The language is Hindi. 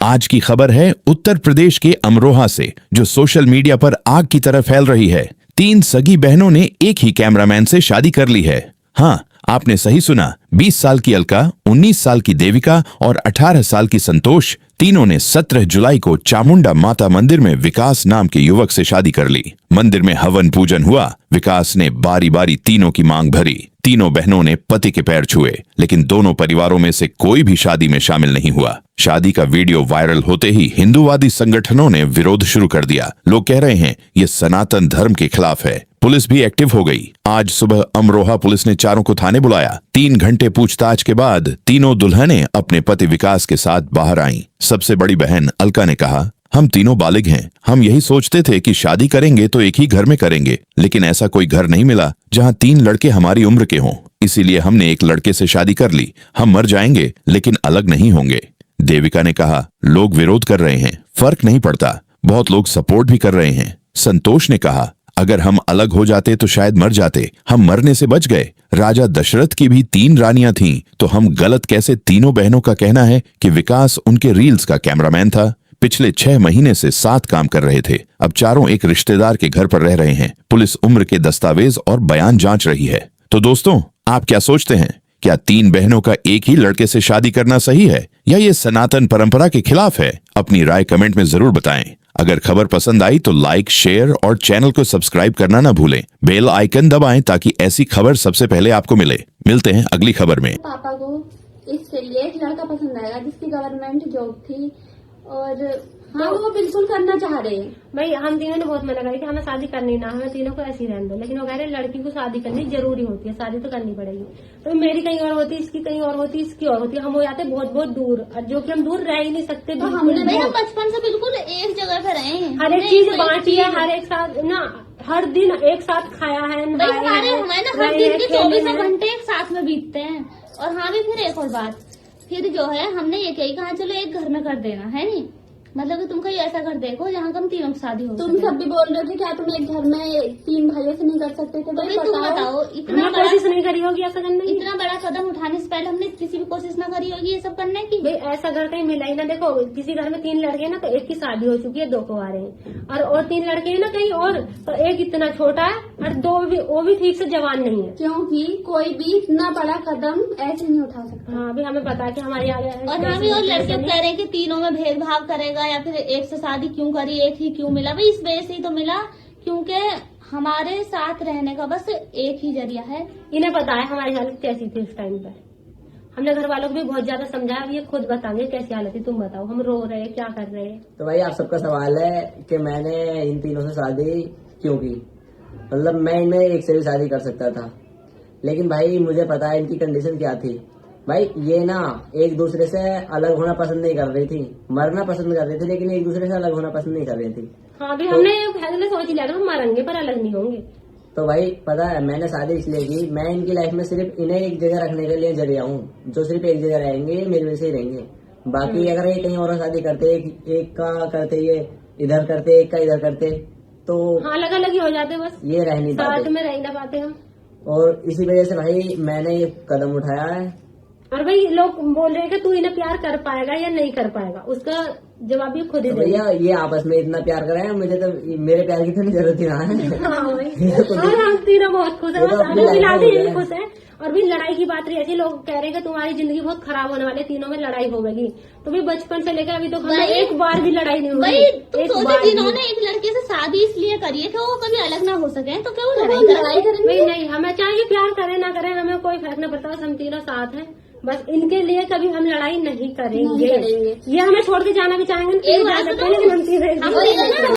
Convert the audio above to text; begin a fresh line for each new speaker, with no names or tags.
आज की खबर है उत्तर प्रदेश के अमरोहा से, जो सोशल मीडिया पर आग की तरह फैल रही है। 3 सगी बहनों ने एक ही कैमरामैन से शादी कर ली है। हाँ, आपने सही सुना। 20 साल की अलका, 19 साल की देविका और 18 साल की संतोष, तीनों ने 17 जुलाई को चामुंडा माता मंदिर में विकास नाम के युवक से शादी कर ली। मंदिर में हवन पूजन हुआ। विकास ने बारी बारी तीनों की मांग भरी। तीनों बहनों ने पति के पैर छुए, लेकिन दोनों परिवारों में से कोई भी शादी में शामिल नहीं हुआ। शादी का वीडियो वायरल होते ही हिंदूवादी संगठनों ने विरोध शुरू कर दिया। लोग कह रहे हैं ये सनातन धर्म के खिलाफ है। पुलिस भी एक्टिव हो गई। आज सुबह अमरोहा पुलिस ने चारों को थाने बुलाया। 3 घंटे पूछताछ के बाद तीनों दुल्हनें अपने पति विकास के साथ बाहर आईं। सबसे बड़ी बहन अलका ने कहा, हम तीनों बालिग हैं। हम यही सोचते थे कि शादी करेंगे तो एक ही घर में करेंगे, लेकिन ऐसा कोई घर नहीं मिला जहां 3 लड़के हमारी उम्र के हों। इसीलिए हमने एक लड़के से शादी कर ली। हम मर जाएंगे लेकिन अलग नहीं होंगे। देविका ने कहा, लोग विरोध कर रहे हैं, फर्क नहीं पड़ता। बहुत लोग सपोर्ट भी कर रहे हैं। संतोष ने कहा, अगर हम अलग हो जाते तो शायद मर जाते। हम मरने से बच गए। राजा दशरथ की भी 3 रानियां थीं, तो हम गलत कैसे? तीनों बहनों का कहना है कि विकास उनके रील्स का कैमरामैन था। पिछले 6 महीने से साथ काम कर रहे थे। अब चारों एक रिश्तेदार के घर पर रह रहे हैं। पुलिस उम्र के दस्तावेज और बयान जांच रही है। तो दोस्तों, आप क्या सोचते हैं? क्या 3 बहनों का एक ही लड़के से शादी करना सही है, या ये सनातन परंपरा के खिलाफ है? अपनी राय कमेंट में जरूर बताएं। अगर खबर पसंद आई तो लाइक, शेयर और चैनल को सब्सक्राइब करना ना भूलें। बेल आइकन दबाएं ताकि ऐसी खबर सबसे पहले आपको मिले। मिलते हैं अगली खबर में।
पापा को इसके लिए एक लड़का पसंद आएगा जिसकी गवर्नमेंट जॉब थी, और हाँ वो बिल्कुल करना चाह रहे हैं।
भाई हम तीनों ने बहुत मना करी कि हमें शादी करनी ना, हमें तीनों को ऐसी रहने दो, लेकिन वो कह रहे लड़की को शादी करनी जरूरी होती है, शादी तो करनी पड़ेगी। तो मेरी कहीं और होती, इसकी कहीं और होती, इसकी और होती, हम हो जाते बहुत बहुत दूर, जो कि हम दूर रह ही नहीं सकते।
तो हमने भैया बचपन से बिल्कुल एक जगह पे रहे हैं।
हर एक चीज बांटी है, हर एक साथ ना, हर दिन एक साथ खाया है,
हमारे ना हर दिन के 24 घंटे एक साथ में बीतते हैं। और हाँ भी फिर एक और बात, फिर जो है हमने ये कहा चलो एक घर में कर देना है नहीं, मतलब कि तुम कहीं ऐसा घर देखो जहाँ कम तीनों की शादी हो। तुम सब भी बोल रहे थे क्या तुम एक घर में 3 भाइयों से नहीं कर सकते थे? तो तुम बताओ, इतना
कोशिश नहीं करी होगी ऐसा करने की?
इतना बड़ा कदम उठाने से पहले हमने किसी भी कोशिश ना करी होगी ये सब करने की?
भाई ऐसा घर कहीं मिला ही ना। देखो किसी घर में 3 लड़के हैं ना, तो एक की शादी हो चुकी है, 2 को आ रहे हैं, और 3 लड़के हैं ना कहीं और, तो एक इतना छोटा है और 2 वो भी ठीक से जवान नहीं है।
क्योंकि कोई भी इतना बड़ा कदम ऐसे नहीं उठा सकता।
हाँ भी हमें पता है कि हमारे यहाँ
और हाँ भी और लड़के कह रहे हैं कि तीनों में भेदभाव करेगा, या फिर एक से शादी क्यों करी, एक ही क्यों मिला? भाई इस वजह से ही तो मिला क्योंकि हमारे साथ रहने का बस एक ही जरिया है।
इन्हें पता है हमारी हालत कैसी थी उस टाइम पर। हमने घर वालों को भी बहुत ज्यादा समझाया, ये खुद बताएंगे कैसी हालत थी। तुम बताओ, हम रो रहे क्या कर रहे हैं?
तो भाई आप सबका सवाल है कि मैंने इन तीनों से शादी क्यों की। मतलब मैं इनमें एक से भी शादी कर सकता था, लेकिन भाई मुझे पता है इनकी कंडीशन क्या थी। भाई ये ना एक दूसरे से अलग होना पसंद नहीं कर रही थी, मरना पसंद कर रही थी, लेकिन एक दूसरे से अलग होना पसंद नहीं कर रही थी।
हाँ भी हमने फैसले सोच लिया था, हम मरेंगे पर अलग नहीं होंगे।
तो भाई पता है मैंने शादी इसलिए की, मैं इनकी लाइफ में सिर्फ इन्हें एक जगह रखने के लिए जरिया हूँ। जो सिर्फ एक जगह रहेंगे ये मेरे से ही रहेंगे। बाकी अगर ये कहीं और शादी करते, एक का करते, ये इधर करते, एक का इधर करते, तो
हाँ अलग अलग ही हो जाते, बस
ये रह नहीं पाते,
साथ में रह ना पाते हम।
और इसी वजह से भाई मैंने ये कदम उठाया है।
और भाई लोग बोल रहे हैं कि तू इन्हें प्यार कर पाएगा या नहीं कर पाएगा, उसका जवाब भी खुद ही दे।
भैया ये आपस में इतना प्यार कर रहे हैं, मुझे तो मेरे प्यार की तो नहीं जरूरत ही ना है।
हाँ भाई हम तीनों बहुत खुश है, यही खुश है। और भी लड़ाई की बात रही, ऐसी लोग कह रहे हैं कि तुम्हारी जिंदगी बहुत खराब होने वाली, तीनों में लड़ाई होगी। तो भी बचपन से लेकर अभी तो एक बार भी लड़ाई नहीं हुई।
जिन्होंने एक लड़के से शादी इसलिए करी है कि वो कभी अलग ना हो सके, तो क्यों लड़ाई करेंगे?
नहीं, हमें चाहे प्यार करें ना करें, हमें कोई फर्क नहीं पड़ता, हम तीनों साथ हैं। बस इनके लिए कभी हम लड़ाई नहीं करेंगे। ये हमें छोड़ के जाना भी चाहेंगे, लेकिन हम तीनों